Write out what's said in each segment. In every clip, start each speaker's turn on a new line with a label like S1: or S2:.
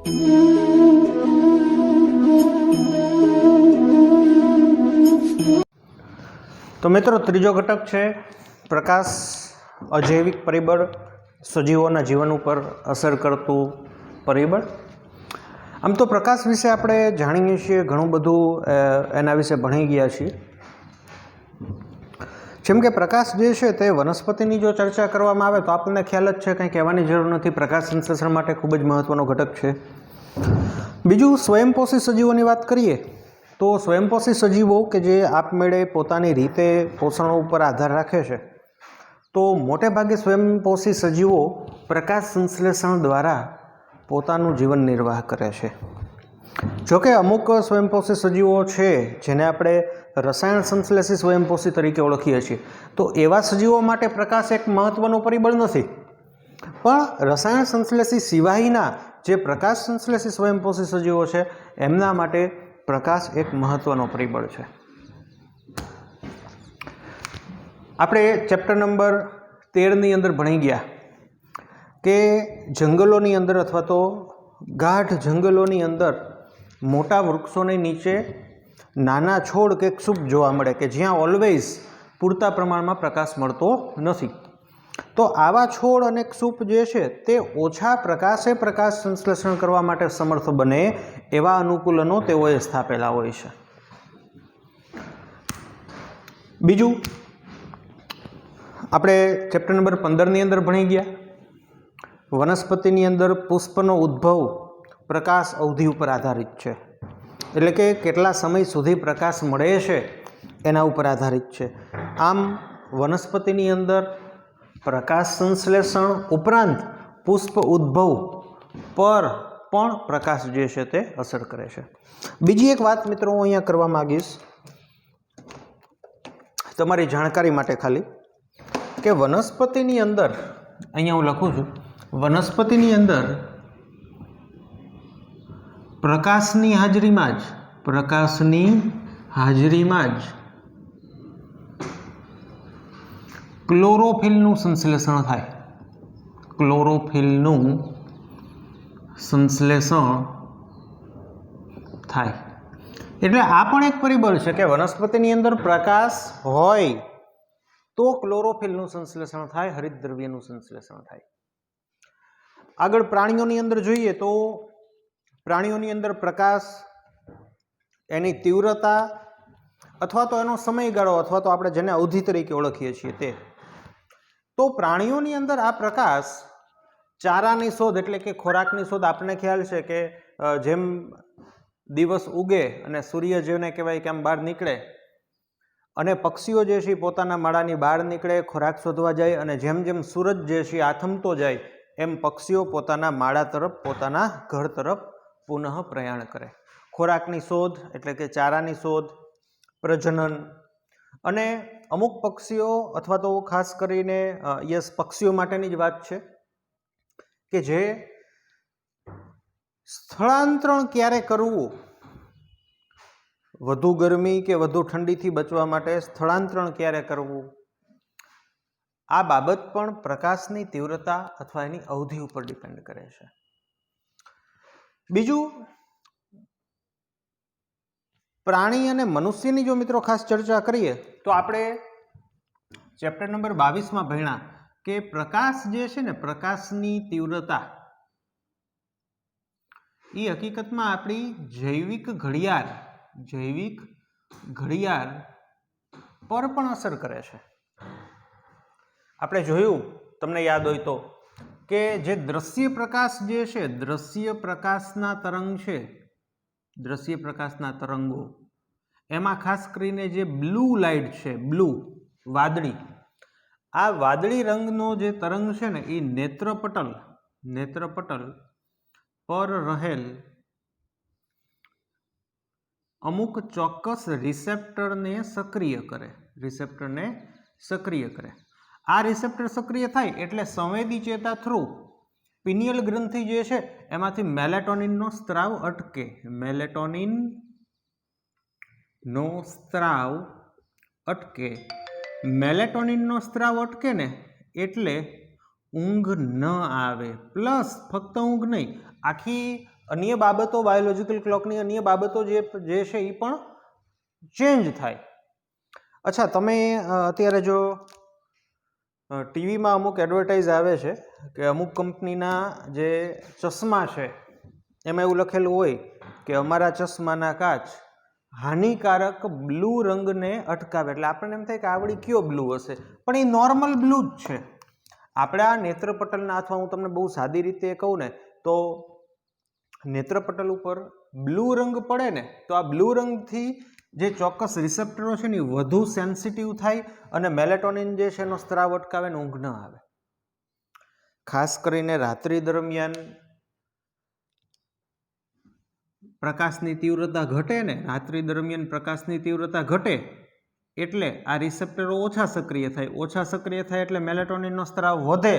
S1: तो मित्रों त्रीजो घटक है प्रकाश अजैविक परिबळ सजीवों जीवन पर असर करतु परिबळ। आम तो प्रकाश विषे आपणे जाणीए छीए घणुं बधुं एना विषे भणी गया छीए। जेम के प्रकाश जे छे ते वनस्पतिनी जो चर्चा करवामां आवे तो आपने ख्याल ज छे, कंई कहेवानी जरूर नथी, प्रकाश संश्लेषण माटे खूब ज महत्वनो घटक छे। बीजुं स्वयंपोषी सजीवोनी वात करीए तो स्वयंपोषी सजीवो के जे आपमेळे पोतानी रीते पोषण पर आधार राखे छे, तो मोटे भागे स्वयंपोषी सजीवो प्रकाश संश्लेषण द्वारा पोतानुं जीवन निर्वाह करे छे। जो कि अमुक स्वयंपोषी सजीवो छे जेने आपणे रसायण संश्लेषी स्वयंपोषी तरीके ओळखीए छीए, तो एवा सजीवो माटे प्रकाश एक महत्वनो परिबळ नथी, पण रसायण संश्लेषी सिवायना जे प्रकाश संश्लेषी स्वयंपोषी सजीवो छे एमना माटे प्रकाश एक महत्वनो परिबळ छे। आपणे चेप्टर नंबर 13 नी अंदर भणी गया के जंगलोनी अंदर अथवा तो गाढ़ जंगलोनी अंदर मोटा वृक्षोनी नीचे नाना छोड़ के क्षुप जोवा मळे के ज्यां ऑलवेज पूरता प्रमाणमां प्रकाश मळतो नथी। तो आवा छोड़ अने क्षुप जे छे ते ओछा प्रकाशे प्रकाश संश्लेषण करवा माटे समर्थ बने एवा अनुकूलनो तेओए स्थापेला होय छे। बीजुं आपणे चेप्टर नंबर 15 नी अंदर भणी गया वनस्पतिनी अंदर पुष्पनो उद्भव प्रकाश अवधि पर आधारित छे, एटले के केटला समय सुधी प्रकाश मळे छे एना उपर आधारित छे। आम वनस्पतिनी अंदर प्रकाश संश्लेषण उपरांत पुष्प उद्भव पर पण प्रकाश जे छे ते असर करे छे। बीजी एक वात मित्रों अहींया करवा मांगीश तमारी जाणकारी माटे खाली के वनस्पतिनी अंदर अहींया हुं लखुं छुं वनस्पतिनी अंदर प्रकाशनी हाजरीमां ज क्लोरोफिलનું संश्लेषण थाय। क्लोरोफिलનું संश्लेषण थाय એટલે આ પણ એક પરિબળ છે કે વનસ્પતિની અંદર પ્રકાશ હોય તો ક્લોરોફિલનું સંશ્લેષણ થાય, હરિતદ્રવ્યનું સંશ્લેષણ થાય। આગળ પ્રાણીઓની અંદર જોઈએ તો प्राणीओनी अंदर प्रकाश एनी तीव्रता अथवा तो एनो समयगाळो अथवा तो आपणे जेने अवधि तरीके ओळखीए छीए ते, तो प्राणीओनी अंदर आ प्रकाश चारानी शोध एटले के खोराकनी शोध आपने ख्याल छे के जेम दिवस उगे अने सूर्य जेने कहेवाय के आम बहार निकळे अने पक्षीओ जे छे पोताना माळानी बहार निकळे खोराक शोधवा जाय अने जेम जेम सूरज जे छे आथमतो जाय एम पक्षीओ पोताना माळा तरफ पोताना घर तरफ पुनः प्रयाण करे। खोराकनी शोध एटले के चारानी शोध, प्रजनन अने अमुक पक्षीओ अथवा तो खास करीने यस पक्षीओ माटेनी ज वात छे के जे स्थळांतरण क्यारे करवुं, वधु गरमी के वधु ठंडीथी बचवा माटे स्थळांतरण क्यारे करवुं, आ बाबत पण प्रकाशनी तीव्रता अथवा एनी अवधि उपर डिपेन्ड करे छे। बीजू प्राणी अने मनुष्यनी जो मित्रों खास चर्चा करिए तो आपणे चेप्टर नंबर 22 में भण्या के प्रकाश जे छे ने प्रकाशनी तीव्रता ई हकीकतमां आपणी जैविक घड़ियाळ पर पण असर करे छे। आपणे जोयुं तमने याद होय तो के जे दृश्य प्रकाश जे छे दृश्य प्रकाशना तरंग छे, दृश्य प्रकाशना तरंगो एमां खास करीने जे ब्लू लाइट छे, ब्लू वादળી, आ वादળી रंगनो जे तरंग छे ने ई नेत्रपटल पर रहेल अमुक चोक्कस रिसेप्टर ने सक्रिय करे। आ रिसेप्टर सक्रिय थाय एटले संवेदी चेता थ्रू पिनियल ग्रंथि जे छे एमांथी मेलेटोनिन नो स्त्राव अटके। मेलेटोनिन नो स्त्राव अटके ने एटले ઊંઘ ન આવે, પ્લસ ફક્ત ઊંઘ નહીં, આખી અન્ય બાબતો બાયોલોજિકલ ક્લોકની અન્ય બાબતો જે છે એ પણ ચેન્જ થાય. અચ્છા, તમે અત્યારે જો ટીવીમાં અમુક એડવર્ટાઇઝ આવે છે કે અમુક કંપનીના જે ચશ્મા છે એમાં એવું લખેલું હોય કે અમારા ચશ્માના કાચ હાનિકારક બ્લુ રંગને અટકાવે, એટલે આપણને એમ થાય કે આવડી કયો બ્લુ હશે, પણ એ નોર્મલ બ્લુ જ છે. આપણા નેત્રપટલના, અથવા હું તમને બહુ સાદી રીતે કહું ને તો નેત્રપટલ ઉપર બ્લુ રંગ પડે ને તો આ બ્લુ રંગથી જે ચોક્કસ રિસેપ્ટરો છે ને એ વધુ સેન્સિટિવ થાય અને મેલેટોનિન જે છે એનો સ્ત્રાવ અટકાવે ને ઊંઘ ન આવે. ખાસ કરીને રાત્રિ દરમિયાન પ્રકાશની તીવ્રતા ઘટે ને, રાત્રિ દરમિયાન પ્રકાશની તીવ્રતા ઘટે એટલે આ રિસેપ્ટરો ઓછા સક્રિય થાય, ઓછા સક્રિય થાય એટલે મેલેટોનિનનો સ્ત્રાવ વધે,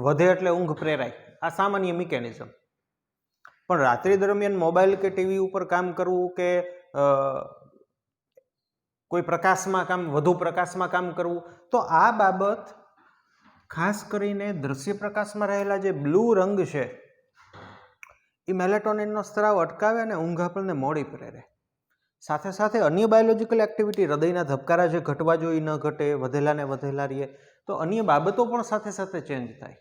S1: વધે એટલે ઊંઘ પ્રેરાય. આ સામાન્ય મિકેનિઝમ. પણ રાત્રિ દરમિયાન મોબાઈલ કે ટીવી ઉપર કામ કરવું કે કોઈ પ્રકાશમાં કામ, વધુ પ્રકાશમાં કામ કરવું, તો આ બાબત ખાસ કરીને દ્રશ્ય પ્રકાશમાં રહેલા જે બ્લુ રંગ છે એ મેલેટોનિનનો સ્ત્રાવ અટકાવે અને ઊંઘ આપણને મોડી પ્રેરે. સાથે સાથે અન્ય બાયોલોજિકલ એક્ટિવિટી, હૃદયના ધબકારા જે ઘટવા જોઈએ ન ઘટે, વધેલા ને વધેલા રહીએ, તો અન્ય બાબતો પણ સાથે સાથે ચેન્જ થાય.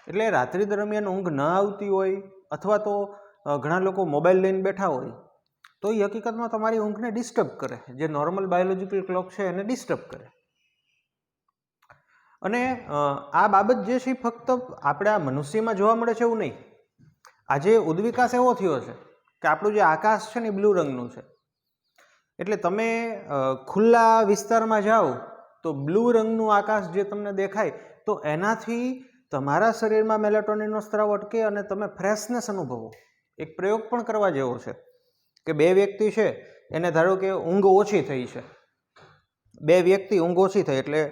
S1: એટલે રાત્રિ દરમિયાન ઊંઘ ન આવતી હોય અથવા તો ઘણા લોકો મોબાઈલ લઈને બેઠા હોય તો એ હકીકતમાં તમારી ઊંઘને ડિસ્ટર્બ કરે, જે નોર્મલ બાયોલોજિકલ ક્લોક છે એને ડિસ્ટર્બ કરે. અને આ બાબત જે છે ફક્ત આપણા મનુષ્યમાં જોવા મળે છે એવું નહીં. આજે ઉદ્વિકાસ એવો થયો છે કે આપણું જે આકાશ છે ને એ બ્લુ રંગનું છે, એટલે તમે ખુલ્લા વિસ્તારમાં જાઓ તો બ્લુ રંગનું આકાશ જે તમને દેખાય તો એનાથી તમારા શરીરમાં મેલેટોનિનનો સ્ત્રાવ અટકે અને તમે ફ્રેશનેસ અનુભવો. એક પ્રયોગ પણ કરવા જેવો છે કે બે વ્યક્તિ છે એને ધારો કે ઊંઘ ઓછી થઈ છે, બે વ્યક્તિ ઊંઘ ઓછી થઈ એટલે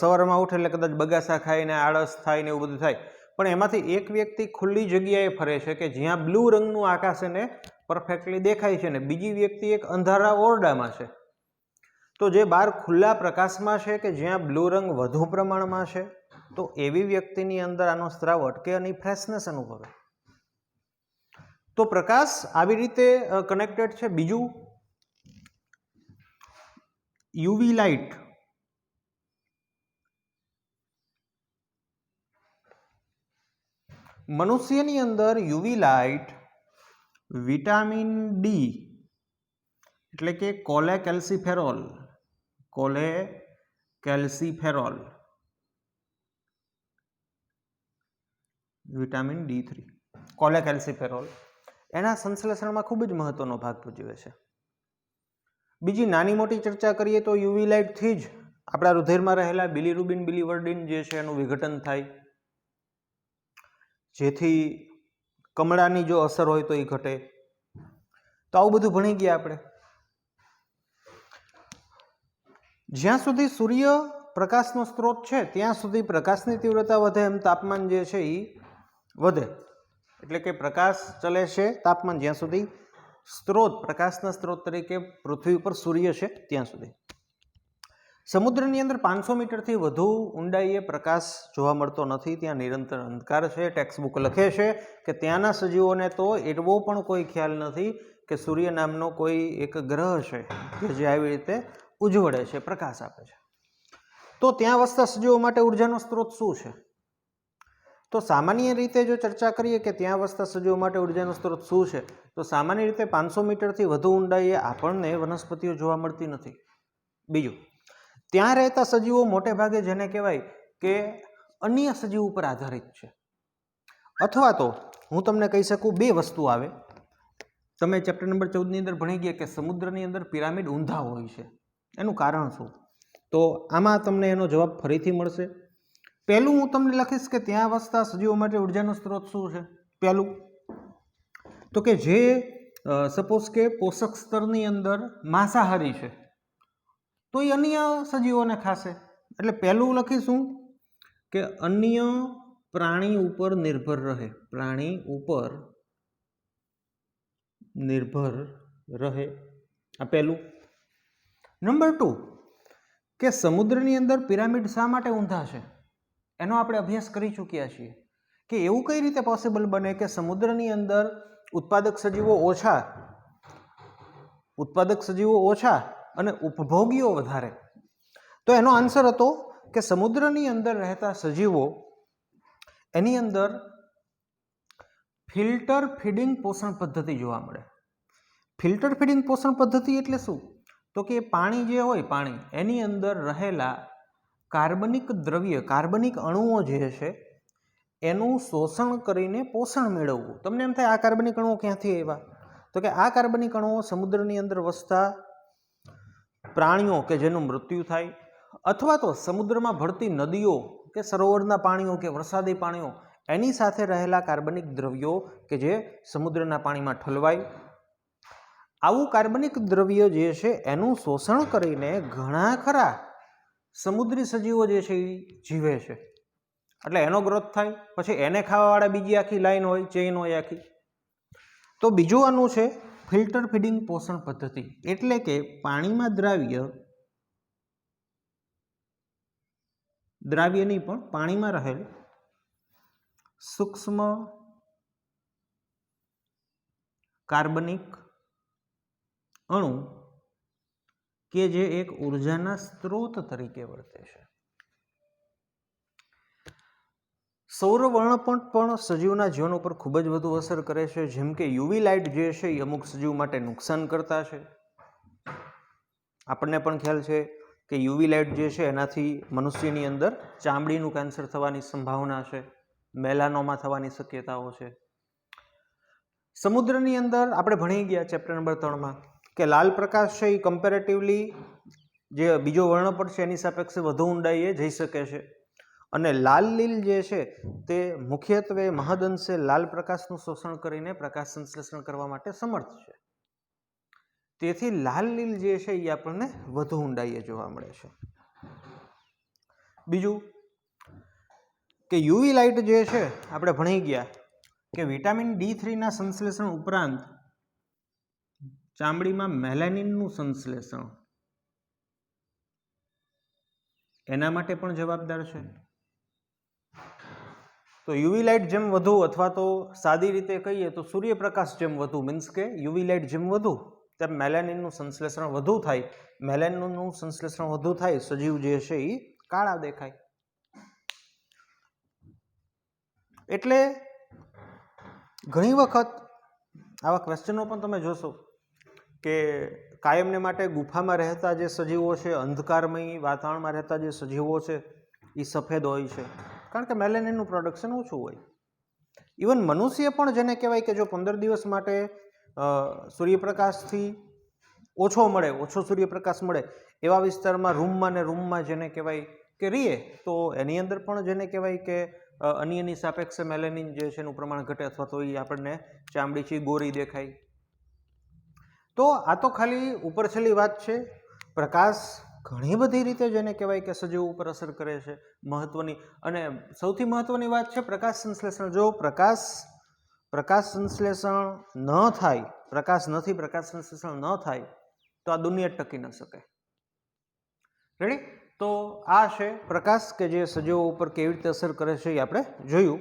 S1: સવારમાં ઉઠે એટલે કદાચ બગાસા ખાઈને આળસ થાય ને એવું બધું થાય, પણ એમાંથી એક વ્યક્તિ ખુલ્લી જગ્યાએ ફરે છે કે જ્યાં બ્લુ રંગનું આકાશ એને પરફેક્ટલી દેખાય છે, ને બીજી વ્યક્તિ એક અંધારા ઓરડામાં છે. તો જે બહાર ખુલ્લા પ્રકાશમાં છે કે જ્યાં બ્લુ રંગ વધુ પ્રમાણમાં છે, તો એવી વ્યક્તિની અંદર આનો સ્ત્રાવ અટકે અને ફ્રેશનેસ અનુભવે. તો પ્રકાશ આવી રીતે કનેક્ટેડ છે. બીજું, યુવી લાઇટ. મનુષ્યની અંદર યુવી લાઇટ વિટામિન ડી એટલે કે કોલેકેલ્સિફેરોલ, વિટામિન D3, કોલેકેલ્સિફેરોલ એના સંશ્લેષણમાં ખૂબ જ મહત્વનો ભાગ ભજવે છે. બીજી નાની મોટી ચર્ચા કરીએ તો યુવી લાઇટથી જ આપણા રુધિરમાં રહેલા બિલીરુબિન, બિલીવર્ડિન જે છે એનું વિઘટન થાય, જેથી કમળાની જો અસર હોય તો એ ઘટે. તો આવું બધું ભણી ગયા આપણે. જ્યાં સુધી સૂર્ય પ્રકાશનો સ્ત્રોત છે ત્યાં સુધી પ્રકાશની તીવ્રતા વધે એમ તાપમાન જે છે એ વધે. એટલે કે પ્રકાશ ચલે છે તાપમાન જ્યાં સુધી સ્ત્રોત, પ્રકાશના સ્ત્રોત તરીકે પૃથ્વી ઉપર સૂર્ય છે ત્યાં સુધી. સમુદ્રની અંદર 500 મીટરથી વધુ ઊંડાઈએ પ્રકાશ જોવા મળતો નથી, ત્યાં નિરંતર અંધકાર છે. ટેક્સ્ટબુક લખે છે કે ત્યાંના સજીવોને તો એવો પણ કોઈ ખ્યાલ નથી કે સૂર્ય નામનો કોઈ એક ગ્રહ છે કે જે આવી રીતે ઉજ્જવળે છે, પ્રકાશ આપે છે. તો ત્યાં વસતા સજીવો માટે ઉર્જાનો સ્ત્રોત શું છે? તો સામાન્ય રીતે જો ચર્ચા કરીએ કે ત્યાં વસતા સજીવો માટે ઉર્જાનો સ્ત્રોત શું છે, તો સામાન્ય રીતે 500 મીટરથી વધુ ઊંડાઈએ આપણને વનસ્પતિઓ જોવા મળતી નથી. બીજું, ત્યાં રહેતા સજીવો મોટે ભાગે જેને કહેવાય કે અન્ય સજીવ ઉપર આધારિત છે. અથવા તો હું તમને કહી શકું બે વસ્તુ આવે. તમે ચેપ્ટર નંબર 14 ની અંદર ભણી ગયા કે સમુદ્રની અંદર પિરામિડ ઊંધા હોય છે, એનું કારણ શું? તો આમાં તમને એનો જવાબ ફરીથી મળશે. પહેલું હું તમને લખીશ કે ત્યાં વસતા સજીવો માટે ઉર્જાનો સ્ત્રોત શું છે. પહેલું તો કે જે સપોઝ કે પોષક સ્તરની અંદર માંસાહારી છે તો એ અન્ય સજીવોને ખાશે. એટલે પહેલું લખીશું કે અન્ય પ્રાણી ઉપર નિર્ભર રહે, પ્રાણી ઉપર નિર્ભર રહે, આ પહેલું. નંબર 2 કે સમુદ્રની અંદર પિરામિડ શા માટે ઊંધા છે? એનો આપણે અભ્યાસ કરી ચૂક્યા છીએ કે એવું કઈ રીતે પોસિબલ બને કે સમુદ્રની અંદર ઉત્પાદક સજીવો ઓછા અને ઉપભોગીઓ વધારે? તો એનો આન્સર હતો કે સમુદ્રની અંદર રહેતા સજીવો એની અંદર ફિલ્ટર ફીડિંગ પોષણ પદ્ધતિ જોવા મળે. ફિલ્ટર ફીડિંગ પોષણ પદ્ધતિ એટલે શું? તો કે પાણી જે હોય, પાણી એની અંદર રહેલા કાર્બનિક દ્રવ્ય, કાર્બનિક અણુઓ જે છે એનું શોષણ કરીને પોષણ મેળવવું. તમને એમ થાય આ કાર્બનિક અણુઓ ક્યાંથી આવ્યા? તો કે આ કાર્બનિક અણુઓ સમુદ્રની અંદર વસતા પ્રાણીઓ કે જેનું મૃત્યુ થાય, અથવા તો સમુદ્રમાં ભળતી નદીઓ કે સરોવરના પાણીઓ કે વરસાદી પાણીઓ એની સાથે રહેલા કાર્બનિક દ્રવ્યો કે જે સમુદ્રના પાણીમાં ઠલવાય, આવું કાર્બનિક દ્રવ્ય જે છે એનું શોષણ કરીને ઘણા ખરા સમુદ્રી સજીવો જે છે એ જીવે છે. એટલે એનો ગ્રોથ થાય, પછી એને ખાવાવાળા બીજી આખી લાઈન હોય, ચેઇન હોય આખી. તો બીજું આનું છે ફિલ્ટર ફીડિંગ પોષણ પદ્ધતિ, એટલે કે પાણીમાં દ્રાવ્યની પણ પાણીમાં રહેલ સૂક્ષ્મ કાર્બનિક અણુ કે જે એક ઉર્જાના સ્ત્રોત તરીકે વર્તે છે. સૌરવર્ણપટ પણ સજીવના જીવન ઉપર ખૂબ જ વધુ અસર કરે છે. જેમ કે યુવી લાઇટ જે છે એ અમુક સજીવ માટે નુકસાન કરતા છે. આપણને પણ ખ્યાલ છે કે યુવી લાઇટ જે છે એનાથી મનુષ્યની અંદર ચામડીનું કેન્સર થવાની સંભાવના છે, મેલાનોમા થવાની શક્યતાઓ છે. સમુદ્રની અંદર આપણે ભણી ગયા ચેપ્ટર નંબર 3માં કે લાલ પ્રકાશ છે એ કમ્પેરેટિવલી જે બીજો વર્ણપટ છે એની સાપેક્ષે વધુ ઊંડાઈએ જઈ શકે છે, અને લાલ લીલ જે છે તે મુખ્યત્વે મહદઅંશે લાલ પ્રકાશનું શોષણ કરીને પ્રકાશ સંશ્લેષણ કરવા માટે સમર્થ છે. તેથી લાલ લીલ જે છે એ આપણને વધુ ઊંડાઈએ જોવા મળે છે. બીજું કે યુવી લાઇટ જે છે આપણે ભણી ગયા કે વિટામિન D3ના સંશ્લેષણ ઉપરાંત ચામડીમાં મેલાનિનનું સંશ્લેષણ એના માટે પણ જવાબદાર છે. તો યુવી લાઇટ જેમ વધુ, અથવા તો સાદી રીતે કહીએ તો સૂર્યપ્રકાશ જેમ વધુ, મીન્સ કે યુવી લાઇટ જેમ વધુ તેમ મેલાનિનનું સંશ્લેષણ વધુ થાય. મેલાનિનનું સંશ્લેષણ વધુ થાય, સજીવ જે છે એ કાળા દેખાય. એટલે ઘણી વખત આવા ક્વેશ્ચનો પણ તમે જોશો કે કાયમને માટે ગુફામાં રહેતા જે સજીવો છે, અંધકારમય વાતાવરણમાં રહેતા જે સજીવો છે એ સફેદ હોય છે, કારણ કે મેલેનિનનું પ્રોડક્શન ઓછું હોય. ઇવન મનુષ્ય પણ જેને કહેવાય કે જો 15 દિવસ માટે સૂર્યપ્રકાશથી ઓછો સૂર્યપ્રકાશ મળે એવા વિસ્તારમાં રૂમમાં જેને કહેવાય કે રહીએ, તો એની અંદર પણ જેને કહેવાય કે અન્યની સાપેક્ષે મેલેનિન જે છે એનું પ્રમાણ ઘટે, અથવા તો એ આપણને ચામડી છે ગોરી દેખાય. તો આ તો ખાલી ઉપરછલ્લી વાત છે. પ્રકાશ ઘણી બધી રીતે જેને કહેવાય કે સજીવ ઉપર અસર કરે છે મહત્વની, અને સૌથી મહત્વની વાત છે પ્રકાશ સંશ્લેષણ. જો પ્રકાશ સંશ્લેષણ ન થાય, પ્રકાશ સંશ્લેષણ ન થાય તો આ દુનિયા ટકી ન શકે. રેડી? તો આ છે પ્રકાશ કે જે સજીવો ઉપર કેવી રીતે અસર કરે છે એ આપણે જોયું.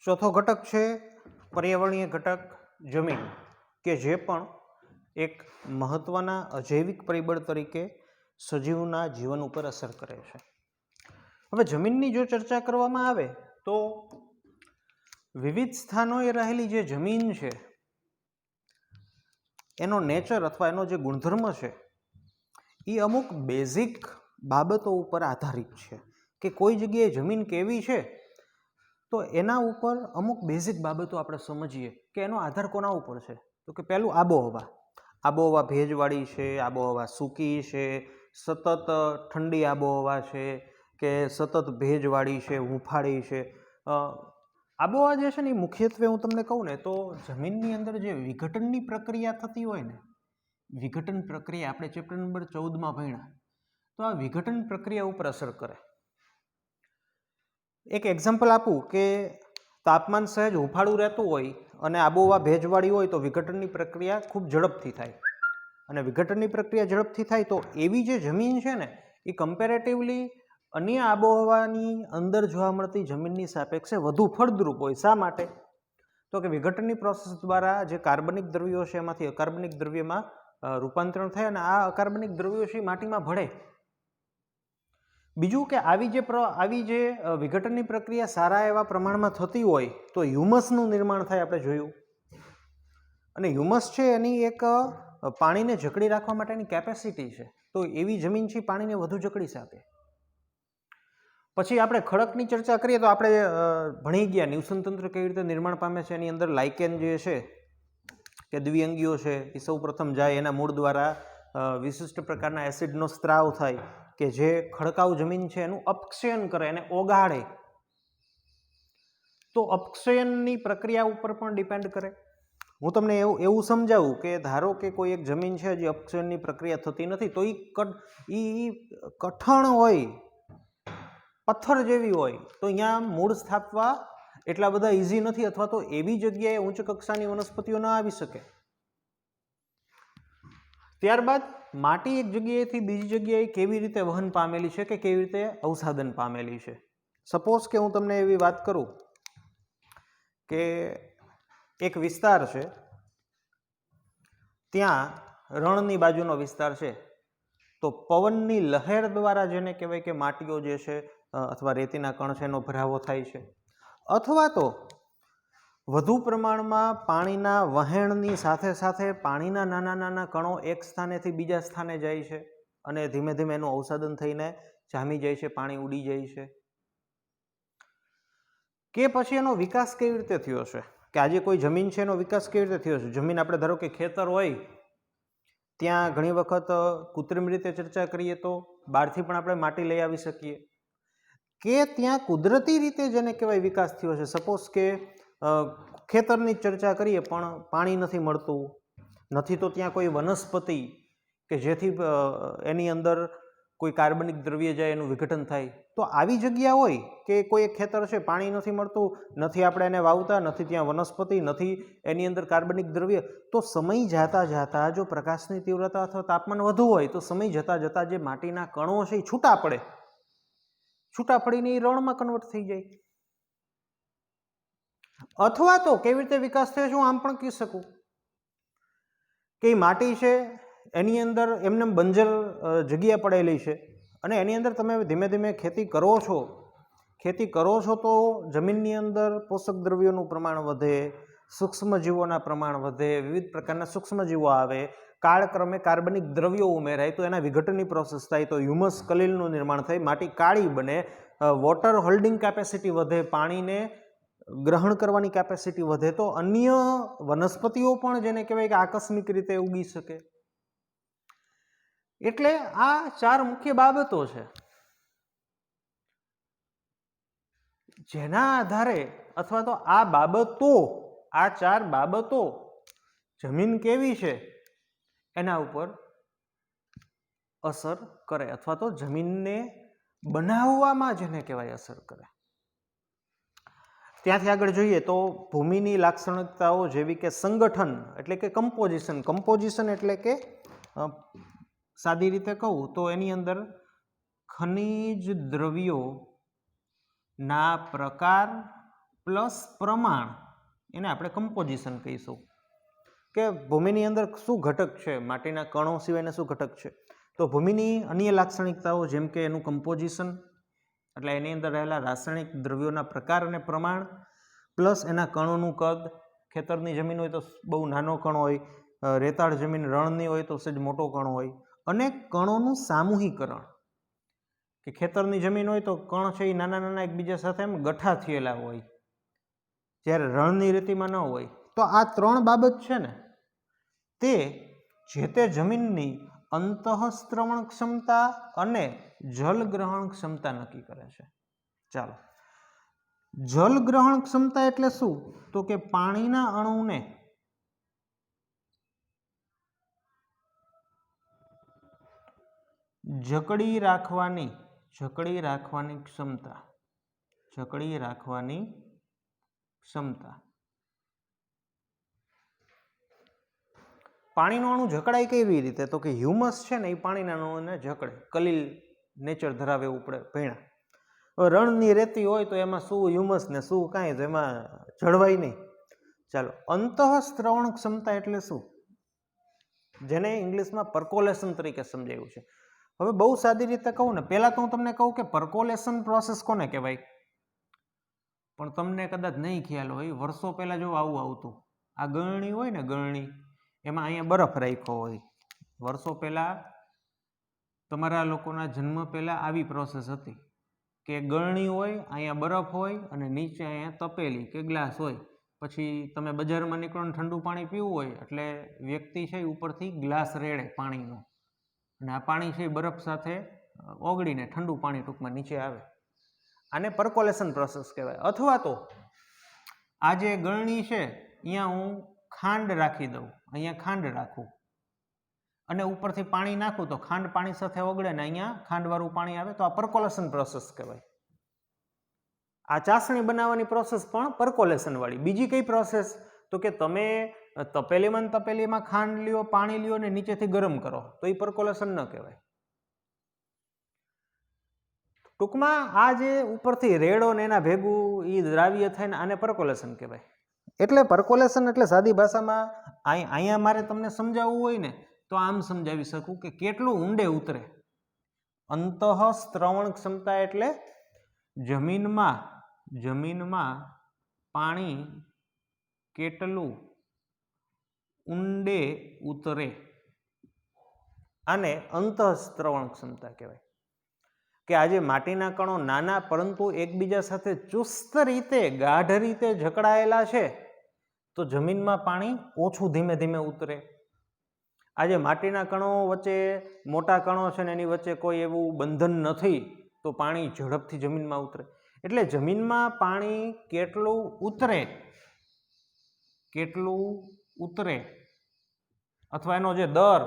S1: ચોથો ઘટક છે પર્યાવરણીય ઘટક જમીન, કે જે પણ એક મહત્વના અજૈવિક પરિબળ તરીકે સજીવના જીવન ઉપર અસર કરે છે. હવે જમીનની જો ચર્ચા કરવામાં આવે તો વિવિધ સ્થાનોએ રહેલી જે જમીન છે એનો નેચર અથવા એનો જે ગુણધર્મ છે એ અમુક બેઝિક બાબતો ઉપર આધારિત છે. કે કોઈ જગ્યાએ જમીન કેવી છે તો એના ઉપર અમુક બેઝિક બાબતો આપણે સમજીએ કે એનો આધાર કોના ઉપર છે. તો કે પહેલું આબોહવા ભેજવાળી છે, આબોહવા સૂકી છે, સતત ઠંડી આબોહવા છે કે સતત ભેજવાળી છે, હુંફાળી છે. આબોહવા જે છે ને એ મુખ્યત્વે હું તમને કહું ને તો જમીનની અંદર જે વિઘટનની પ્રક્રિયા થતી હોય ને, વિઘટન પ્રક્રિયા આપણે ચેપ્ટર નંબર 14માં ભણ્યા, તો આ વિઘટન પ્રક્રિયા ઉપર અસર કરે. એક એક્ઝામ્પલ આપું કે તાપમાન સહેજ હુંફાળું રહેતું હોય અને આબોહવા ભેજવાળી હોય તો વિઘટનની પ્રક્રિયા ખૂબ ઝડપથી થાય. અને વિઘટનની પ્રક્રિયા ઝડપથી થાય તો એવી જે જમીન છે ને એ કમ્પેરેટિવલી અન્ય આબોહવાની અંદર જોવા મળતી જમીનની સાપેક્ષે વધુ ફળદ્રુપ હોય. શા માટે? તો કે વિઘટનની પ્રોસેસ દ્વારા જે કાર્બનિક દ્રવ્યો છે એમાંથી અકાર્બનિક દ્રવ્યમાં રૂપાંતરણ થાય અને આ અકાર્બનિક દ્રવ્યો છે માટીમાં ભળે. બીજું કે આવી જે વિઘટનની પ્રક્રિયા સારા એવા પ્રમાણમાં થતી હોય તો હ્યુમસનું નિર્માણ થાય, આપણે જોયું. અને હ્યુમસ છે એની એક પાણીને જકડી રાખવા માટેની કેપેસિટી છે. તો એવી જમીન છે પાણીને વધુ જકડી શકે. પછી આપણે ખડકની ચર્ચા કરીએ તો આપણે ભણી ગયા ન્યુસન તંત્ર કેવી રીતે નિર્માણ પામે છે. એની અંદર લાઇકેન જે છે કે દ્વિઅંગીઓ છે એ સૌ પ્રથમ જાય, એના મૂળ દ્વારા વિશિષ્ટ પ્રકારના એસિડનો સ્ત્રાવ થાય કે જે ખડકાઉ જમીન છે એનું અપક્ષયન કરે અને ઓગાળે. તો અપક્ષયનની પ્રક્રિયા ઉપર પણ ડિપેન્ડ કરે. હું તમને એવું સમજાવું કે ધારો કે કોઈ એક જમીન છે જે અપક્ષયનની પ્રક્રિયા થતી નથી તો એ કઠણ હોય, પથ્થર જેવી હોય, તો અહીંયા મૂળ સ્થાપવા એટલા બધા ઇઝી નથી, અથવા તો એવી જગ્યાએ ઉચ્ચ કક્ષાની વનસ્પતિઓ ન આવી શકે. ત્યારબાદ માટી એક જગ્યાએથી બીજી જગ્યાએ કેવી રીતે વહન પામેલી છે કે કેવી રીતે અવસાદન પામેલી છે. સપોઝ કે હું તમને એવી વાત કરું કે એક વિસ્તાર છે, ત્યાં રણની બાજુનો વિસ્તાર છે, તો પવનની લહેર દ્વારા જેને કહેવાય કે માટીઓ જે છે અથવા રેતીના કણ છે એનો ભરાવો થાય છે, અથવા તો વધુ પ્રમાણમાં પાણીના વહેણની સાથે સાથે પાણીના નાના નાના કણો એક સ્થાનેથી બીજા સ્થાને જાય છે અને ધીમે ધીમે એનું અવસાદન થઈને જામી જાય છે, પાણી ઉડી જાય છે. કે પછી એનો વિકાસ કેવી રીતે થયો છે, કે આજે કોઈ જમીન છે એનો વિકાસ કેવી રીતે થયો છે. જમીન આપણે ધારો કે ખેતર હોય, ત્યાં ઘણી વખત કૃત્રિમ રીતે ચર્ચા કરીએ તો બહારથી પણ આપણે માટી લઈ આવી શકીએ, કે ત્યાં કુદરતી રીતે જેને કહેવાય વિકાસ થયો છે. સપોઝ કે ખેતરની ચર્ચા કરીએ પણ પાણી નથી મળતું, નથી તો ત્યાં કોઈ વનસ્પતિ કે જેથી એની અંદર કોઈ કાર્બનિક દ્રવ્ય જાય એનું વિઘટન થાય. તો આવી જગ્યા હોય કે કોઈ એક ખેતર છે, પાણી નથી મળતું, નથી આપણે એને વાવતા, નથી ત્યાં વનસ્પતિ, નથી એની અંદર કાર્બનિક દ્રવ્ય, તો સમય જાતા જાતા જો પ્રકાશની તીવ્રતા અથવા તાપમાન વધુ હોય તો સમય જતા જતા જે માટીના કણો છે એ છૂટા પડે, છૂટા પડીને એ રણમાં કન્વર્ટ થઈ જાય. અથવા તો કેવી રીતે વિકાસ થયો છે હું આમ પણ કહી શકું કે માટી છે એની અંદર એમને બંજર જગ્યા પડેલી છે અને એની અંદર તમે ધીમે ધીમે ખેતી કરો છો તો જમીનની અંદર પોષક દ્રવ્યોનું પ્રમાણ વધે, સૂક્ષ્મજીવોના પ્રમાણ વધે, વિવિધ પ્રકારના સૂક્ષ્મજીવો આવે, કાળક્રમે કાર્બનિક દ્રવ્યો ઉમેરાય તો એના વિઘટનની પ્રોસેસ થાય, તો હ્યુમસ કલીલનું નિર્માણ થાય, માટી કાળી બને, વોટર હોલ્ડિંગ કેપેસિટી વધે, પાણીને ગ્રહણ કરવાની કેપેસિટી વધે, તો અન્ય વનસ્પતિઓ પણ જેને કહેવાય કે આકસ્મિક રીતે ઉગી શકે. એટલે આ ચાર મુખ્ય બાબતો છે જેના આધારે અથવા તો આ ચાર બાબતો જમીન કેવી છે એના ઉપર અસર કરે અથવા તો જમીનને બનાવવામાં જેને કહેવાય અસર કરે. ત્યાંથી આગળ જોઈએ તો ભૂમિની લાક્ષણિકતાઓ જેવી કે સંગઠન એટલે કે કમ્પોઝિશન એટલે કે સાદી રીતે કહું તો એની અંદર ખનિજ દ્રવ્યોના પ્રકાર પ્લસ પ્રમાણ, એને આપણે કમ્પોઝિશન કહીશું. કે ભૂમિની અંદર શું ઘટક છે, માટીના કણો સિવાયના શું ઘટક છે, તો ભૂમિની અન્ય લાક્ષણિકતાઓ જેમ કે એનું કમ્પોઝિશન એટલે એની અંદર રહેલા રાસાયણિક દ્રવ્યોના પ્રકાર અને પ્રમાણ પ્લસ એના કણોનું કદ. ખેતરની જમીન હોય તો બહુ નાનો કણ હોય, રેતાળ જમીન રણની હોય તો સહેજ મોટો કણ હોય, અને કણોનું સામૂહિકરણ કે ખેતરની જમીન હોય તો કણ છે એ નાના નાના એકબીજા સાથે એમ ગઠ્ઠા થયેલા હોય, જ્યારે રણની રેતીમાં ન હોય. તો આ ત્રણ બાબત છે ને તે જે તે જમીનની અંતઃસ્ત્રવણ ક્ષમતા અને જલગ્રહણ ક્ષમતા નક્કી કરે છે. ચાલો, જલગ્રહણ ક્ષમતા એટલે શું, તો કે પાણીના અણુને જકડી રાખવાની ક્ષમતા. પાણીનો અણુ જકડાય કેવી રીતે? તો કે હ્યુમસ છે ને એ પાણીના અણુને જકડે, કલીલ નેચર ધરાવે એવું ભણ્યા. હવે રણની રેતી હોય તો એમાં શું હ્યુમસ ને શું કાંઈ, તો એમાં જળવાય નહીં. ચાલો, અંતઃસ્ત્રવણ ક્ષમતા એટલે શું? જેને ઇંગ્લિશમાં પર્કોલેશન તરીકે સમજાયું છે. હવે બહુ સાદી રીતે કહું ને, પહેલાં તો હું તમને કહું કે પર્કોલેશન પ્રોસેસ કોને કહેવાય, પણ તમને કદાચ નહીં ખ્યાલ હોય. વર્ષો પહેલાં જો આવું આવતું, આ ગળણી હોય ને, ગળણી, એમાં અહીંયા બરફ રાખ્યો હોય. વર્ષો પહેલાં તમારા લોકોના જન્મ પહેલાં આવી પ્રોસેસ હતી કે ગળણી હોય, અહીંયા બરફ હોય અને નીચે અહીંયા તપેલી કે ગ્લાસ હોય. પછી તમે બજારમાં નીકળો ને ઠંડુ પાણી પીવું હોય એટલે વ્યક્તિ છે એ ઉપરથી ગ્લાસ રેડે પાણીનો, અને આ પાણી છે એ બરફ સાથે ઓગળીને ઠંડુ પાણી ટૂંકમાં નીચે આવે. આને પર્કોલેશન પ્રોસેસ કહેવાય. અથવા તો આ જે ગળણી છે અહીંયા હું ખાંડ રાખી દઉં, અહીંયા ખાંડ રાખું અને ઉપરથી પાણી નાખું તો ખાંડ પાણી સાથે ઓગળે ને અહીંયા ખાંડવાળું પાણી આવે, તો આ પર્કોલેશન પ્રોસેસ કહેવાય. આ ચાસણી બનાવવાની પ્રોસેસ પણ પર્કોલેશન વાળી. બીજી કઈ પ્રોસેસ? તો કે તમે તપેલીમાં ખાંડ લ્યો, પાણી લ્યો ને નીચેથી ગરમ કરો, તો એ પર્કોલેશન ન કહેવાય. ટૂંકમાં આ જે ઉપરથી રેડો ને એના ભેગું એ દ્રાવ્ય થઈને આને પર્કોલેશન કહેવાય. એટલે પર્કોલેશન એટલે સાદી ભાષામાં અહીંયા મારે તમને સમજાવવું હોય ને તો આમ સમજાવી શકું કે કેટલું ઊંડે ઉતરે. અંતઃસ્ત્રવણ ક્ષમતા એટલે જમીનમાં પાણી કેટલું ઊંડે ઉતરે, આને અંતઃસ્ત્રવણ ક્ષમતા કહેવાય. કે આજે માટીના કણો નાના પરંતુ એકબીજા સાથે ચુસ્ત રીતે ગાઢ રીતે જકડાયેલા છે તો જમીનમાં પાણી ઓછું ધીમે ધીમે ઉતરે. આજે માટીના કણો વચ્ચે મોટા કણો છે ને એની વચ્ચે કોઈ એવું બંધન નથી તો પાણી ઝડપથી જમીનમાં ઉતરે. એટલે જમીનમાં પાણી કેટલું ઉતરે અથવા એનો જે દર,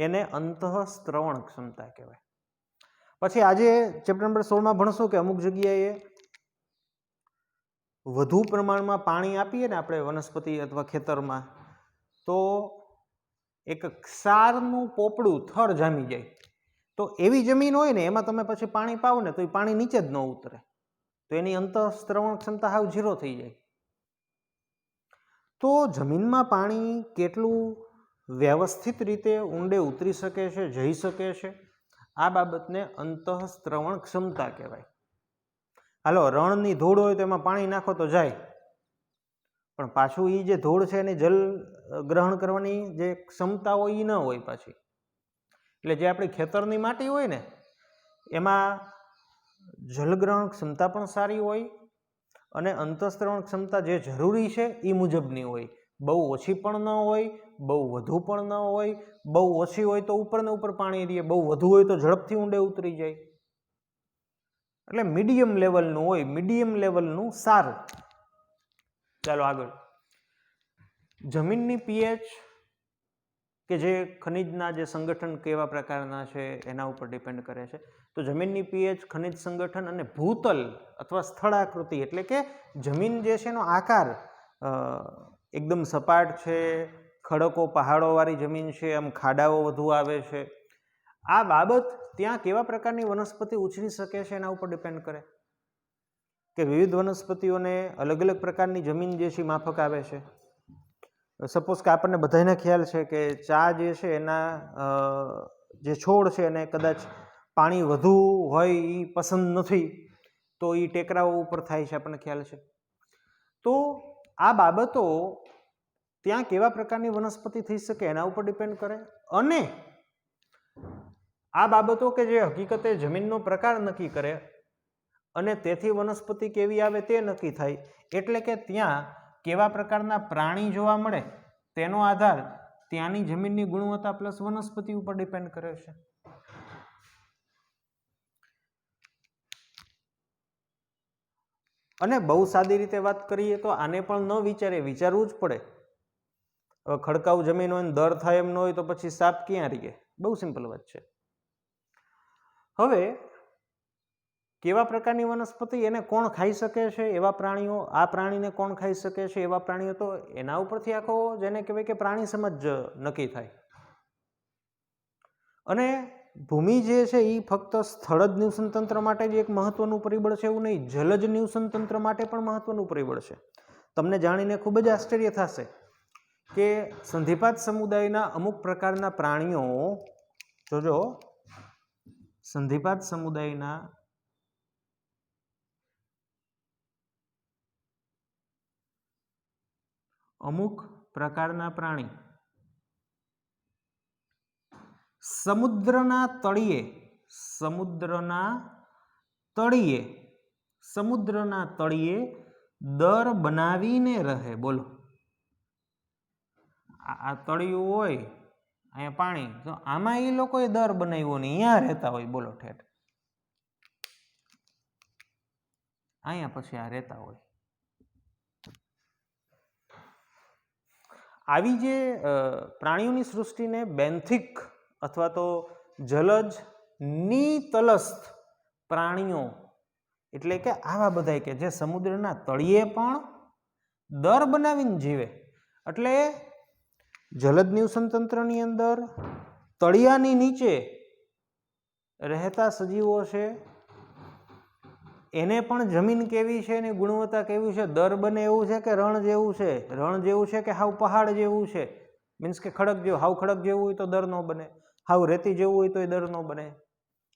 S1: એને અંતઃસ્ત્રવણ ક્ષમતા કહેવાય. પછી આજે ચેપ્ટર નંબર 16માં ભણશું કે અમુક જગ્યાએ વધુ પ્રમાણમાં પાણી આપીએ ને આપણે વનસ્પતિ અથવા ખેતરમાં, તો એક ક્ષારનું પોપડું થડ જામી જાય. તો એવી જમીન હોય ને એમાં તમે પછી પાણી પાવો ને તો એ પાણી નીચે જ ન ઉતરે, તો એની અંતઃસ્ત્રવણ ક્ષમતા હાવ 0 થઈ જાય. તો જમીનમાં પાણી કેટલું વ્યવસ્થિત રીતે ઊંડે ઉતરી શકે છે, જઈ શકે છે, આ બાબતને અંતઃસ્ત્રવણ ક્ષમતા કહેવાય. હાલો, રણની ધૂળ હોય તો એમાં પાણી નાખો તો જાય, પણ પાછું એ જે ધૂળ છે એની જલ ગ્રહણ કરવાની જે ક્ષમતા હોય એ ન હોય પાછી. એટલે જે આપણી ખેતરની માટી હોય ને એમાં જલગ્રહણ ક્ષમતા પણ સારી હોય અને અંતઃસ્ત્રવણ ક્ષમતા જે જરૂરી છે એ મુજબની હોય. બહુ ઓછી પણ ન હોય, બહુ વધુ પણ ન હોય. બહુ ઓછી હોય તો ઉપર ને ઉપર પાણી રહે, બહુ વધુ હોય તો ઝડપથી ઊંડે ઉતરી જાય. એટલે મીડિયમ લેવલનું હોય, મીડિયમ લેવલનું સારું. ચાલો આગળ. જમીનની પીએચ કે જે ખનિજના જે સંગઠન કેવા પ્રકારના છે એના ઉપર ડિપેન્ડ કરે છે. તો જમીનની પીએચ, ખનિજ સંગઠન અને ભૂતલ અથવા સ્થળાકૃતિ એટલે કે જમીન જે છે એનો આકાર એકદમ સપાટ છે, ખડકો પહાડોવાળી જમીન છે, આમ ખાડાઓ વધુ આવે છે, આ બાબત ત્યાં કેવા પ્રકારની વનસ્પતિ ઉછરી શકે છે એના ઉપર ડિપેન્ડ કરે. કે વિવિધ વનસ્પતિઓને અલગ અલગ પ્રકારની જમીન જે છે માફક આવે છે. સપોઝ કે આપણને બધાને ખ્યાલ છે કે ચા જે છે એના જે છોડ છે એને કદાચ પાણી વધુ હોય એ પસંદ નથી, તો એ ટેકરાઓ ઉપર થાય છે, આપણને ખ્યાલ છે. તો આ બાબતો ત્યાં કેવા પ્રકારની વનસ્પતિ થઈ શકે એના ઉપર ડિપેન્ડ કરે. અને આ બાબતો કે જે હકીકતે જમીનનો પ્રકાર નક્કી કરે અને તેથી વનસ્પતિ કેવી આવે તે નક્કી થાય. એટલે કે ત્યાં કેવા પ્રકારના પ્રાણી જોવા મળે તેનો આધાર ત્યાંની જમીનની ગુણવત્તા પ્લસ વનસ્પતિ ઉપર ડિપેન્ડ કરે છે. અને બહુ સાદી રીતે વાત કરીએ તો આને પણ ન વિચારવું જ પડે. હવે ખડકાઉ જમીન હોય ને દર થાય એમ ન હોય તો પછી સાપ ક્યાં રહીએ? બહુ સિમ્પલ વાત છે. હવે કેવા પ્રકારની વનસ્પતિ, એને કોણ ખાઈ શકે છે, એવા પ્રાણીઓ, આ પ્રાણીને કોણ ખાઈ શકે છે એવા પ્રાણીઓ, તો એના ઉપરથી આખો જેને કહેવાય કે પ્રાણી સમજ નક્કી થાય. અને ભૂમિ જે છે એ ફક્ત સ્થળજ નિવસન તંત્ર માટે જ એક મહત્વનું પરિબળ છે એવું નહીં, જલજ નિવસન તંત્ર માટે પણ મહત્વનું પરિબળ છે. તમને જાણીને ખૂબ જ આશ્ચર્ય થશે કે સંધિપાત સમુદાયના અમુક પ્રકારના પ્રાણીઓ, જોજો, સંધિપાત સમુદાયના અમુક પ્રકારના પ્રાણી સમુદ્રના તળિયે દર બનાવીને રહે. બોલો, આ તળિયું હોય, અહીંયા પાણી, તો આમાં એ લોકોએ દર બનાવ્યો ને અહીંયા રહેતા હોય. બોલો, ઠેઠ અહીંયા પછી આ રહેતા હોય. આવી જે પ્રાણીઓની સૃષ્ટિને બેન્થિક અથવા તો જલજ નિતલસ્થ પ્રાણીઓ, એટલે કે આવા બધા કે જે સમુદ્રના તળિયે પણ દર બનાવીને જીવે. એટલે જલદ નિવસન તંત્રની અંદર તળિયાની નીચે રહેતા સજીવો છે, એને પણ જમીન કેવી છે, એની ગુણવત્તા કેવી છે, દર બને એવું છે કે રણ જેવું છે, રણ જેવું છે કે હાવ પહાડ જેવું છે, મીન્સ કે ખડક જેવું, હાવ ખડક જેવું હોય તો દર ન બને, હાવ રેતી જેવું હોય તો એ દર ન બને,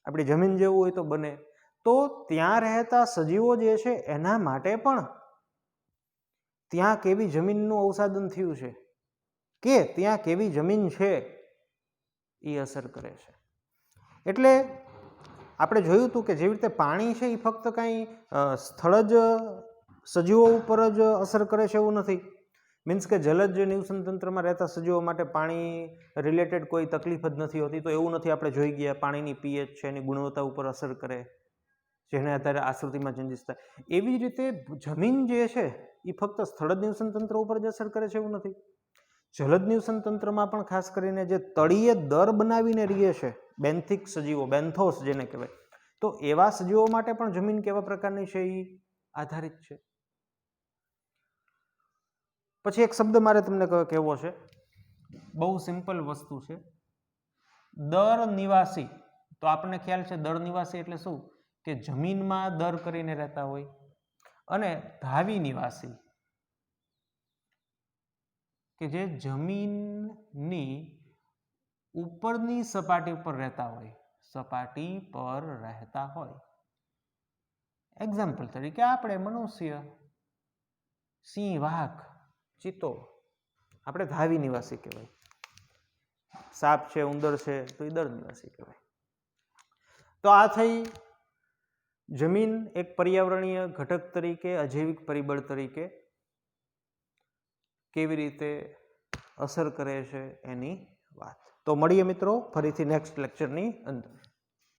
S1: આપણી જમીન જેવું હોય તો બને. તો ત્યાં રહેતા સજીવો જે છે એના માટે પણ ત્યાં કેવી જમીનનું અવસાદન થયું છે કે ત્યાં કેવી જમીન છે એ અસર કરે છે. એટલે આપણે જોયું હતું કે જેવી રીતે પાણી છે એ ફક્ત કાંઈ સ્થળજ સજીવો ઉપર જ અસર કરે છે એવું નથી. મીન્સ કે જલજ નિવસન તંત્રમાં રહેતા સજીવો માટે પાણી રિલેટેડ કોઈ તકલીફ જ નથી હોતી, તો એવું નથી આપણે જોઈ ગયા પાણીની પીએચ છે એની ગુણવત્તા ઉપર અસર કરે, જેને આધારે આશ્રુતિમાં ચેન્જીસ થાય. એવી જ રીતે જમીન જે છે એ ફક્ત સ્થળજ નિવસન તંત્ર ઉપર જ અસર કરે છે એવું નથી. જલદ નિવસન તંત્રમાં પણ ખાસ કરીને જે તળિયે દર બનાવીને રહીએ છે બેન્થિક સજીવો, બેન્થોસ જેને કહેવાય, તો એવા સજીવો માટે પણ જમીન કેવા પ્રકારની છે એ આધારિત છે. પછી એક શબ્દ મારે તમને કહેવો છે, બહુ સિમ્પલ વસ્તુ છે, દર નિવાસી. તો આપણને ખ્યાલ છે દર નિવાસી એટલે શું, કે જમીનમાં દર કરીને રહેતા હોય, અને ધાવી નિવાસી કે જે જમીનની ઉપરની સપાટી પર રહેતા હોય, સપાટી પર રહેતા હોય. એક્ઝામ્પલ તરીકે આપણે મનુષ્ય, સિંહ, વાઘ, ચિત્તો, આપણે ધાવી નિવાસી કહેવાય. સાપ છે, ઉંદર છે, તો એ દર નિવાસી કહેવાય. તો આ થઈ જમીન એક પર્યાવરણીય ઘટક તરીકે, અજૈવિક પરિબળ તરીકે કેવી રીતે અસર કરે છે એની વાત. તો મળીએ મિત્રો ફરીથી નેક્સ્ટ લેક્ચરની અંદર.